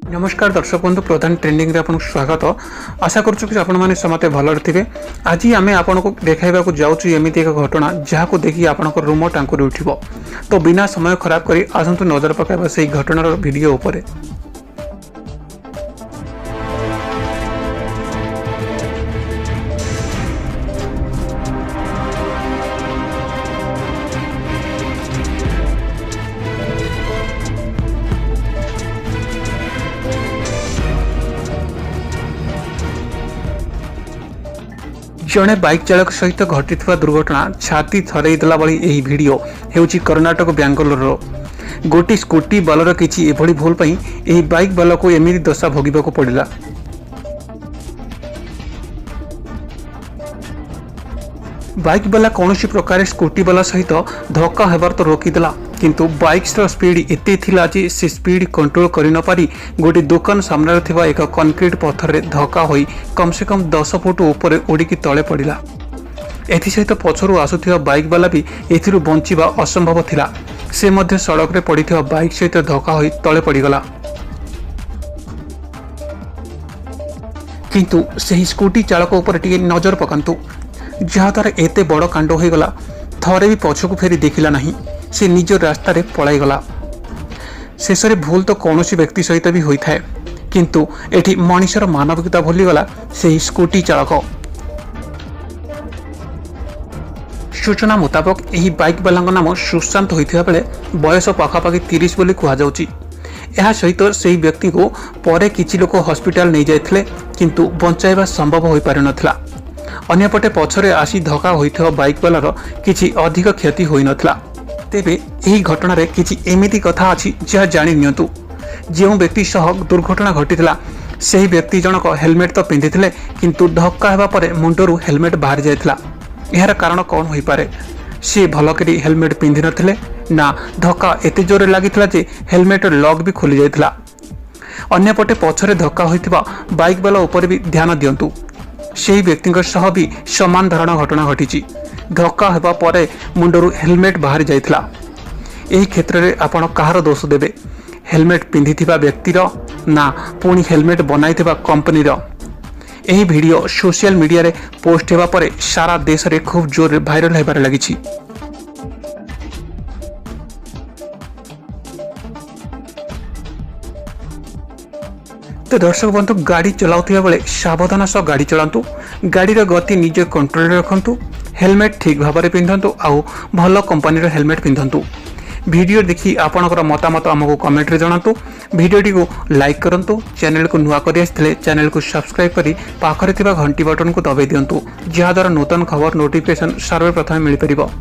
नमस्कार दर्शक बंधु प्रधान ट्रेंडिंग रे आपन स्वागत। आशा करूँ कि आपण मैंने समते भलर थे। आज आम आपन को देखा जाऊँ एमती एक घटना जहाँ देखिए आपण रूम टांकुरी उठिबो। तो बिना समय खराब करी आसतु नजर पकाइबा से घटनार वीडियो उपरे। जड़े बाइक चालक सहित घटी दुर्घटना छाती थरईदेला यह भिडियो हेउची कर्णाटक बेंगलोर गोटी स्कूटी बालर किसी एभली भूल यह बाइक बाला को एमती दशा भोगवाक पड़ा। बाइक बाला कौन प्रकार स्कूटी बाला सहित धक्का हेबार तो रोकीदेला, किंतु बाइक स्पीड एते थिला जे से स्पीड कंट्रोल करि न पारी गोटे दुकान सामने थिबा एक कंक्रीट पत्थर रे धक्का होई कम से कम 10 फुट ऊपर उड़िकी तले पड़िला। एथि सहित पछरु आसुथिबा बाइक बाला भी एथिरु बंचिबा असंभव थिला। से मध्य सड़क रे पड़िथिबा बाइक सहित धक्का होई तले पड़िगला। किंतु सही स्कूटी चालक ऊपर टिके नजर पकांतु, जहाद्वारा एते बड़ कांड हो गला। थरे भी पछकु फेरी देखिला नहीं, से निज रास्ता रे पळाईगला। शेष रे भूल तो कौन व्यक्ति सहित भी होता है, किंतु एठी मनुष्यर मानविकता भूलीगला से स्कूटी चालक। सूचना मुताबक यही बाइक बाला नाम सुशांत होता बेले बयस पखापाखि 30 बोली कहुযাଉଛି। यह सहित से व्यक्ति को परे किछि लोक हॉस्पिटल नहीं जाइथिले, किंतु बंचाइबा संभव हो पारि नथिला। अन्यपटे पछरे आसी धक्का होइथिबा बाइक बालार किछि अधिक क्षति होई नथिला। तेबे एही घटना रे किछि एमिति कथा अछि जहा जानि नियंतु। जो व्यक्ति सह दुर्घटना घटिथिला सेही व्यक्ति जनक हेलमेट तो पिंधिथिले, किंतु धक्का हेबा परे मुंडरू हेलमेट बाहर जाइथिला। एहार कारण कौन होई पारे? से भलकरी हेलमेट पिंधि नथिले ना धक्का एते जोरे लागिथिला जे हेलमेट लॉक भी खोली जाइथिला। अन्यपटे पछरे धक्का होइथिबा बाइक बाला ऊपर भी ध्यान दियंतु। से व्यक्ति सह भी समान धारणा घटना घटी। धक्का हेबा परे मुंडरू हेलमेट बाहर जाइथिला। एही क्षेत्र रे आपण कहार दोष देबे? हेलमेट पिंधिथिबा व्यक्तिर ना पुणी हेलमेट बनाइथिबा कंपनीर? एही वीडियो सोशल मीडिया रे पोस्ट हेबा परे सारा देश रे खूब जोर भाइरल हेबार लागिछि। तो दर्शक बंधु, गाड़ी चलाउथिबा बेले सावधान सह गाड़ी चलांतु। गाड़ीर गति निजे कंट्रोल रखंतु। हेलमेट ठीक भाव में पिंधंतु आउ भल कंपनी हेलमेट पिंधंतु। वीडियो देखि आपनकर मतामत आमको कमेंट रे जणांतु। वीडियोटी को लाइक करंतु। चैनल को नुआ करि आस्थिले चैनल को सब्सक्राइब करी पाखरे थिबा घंटी बटन को दबाई दियंतु, जहाद्वारा नूतन खबर नोटिफिकेशन सर्वप्रथम मिल परिबो।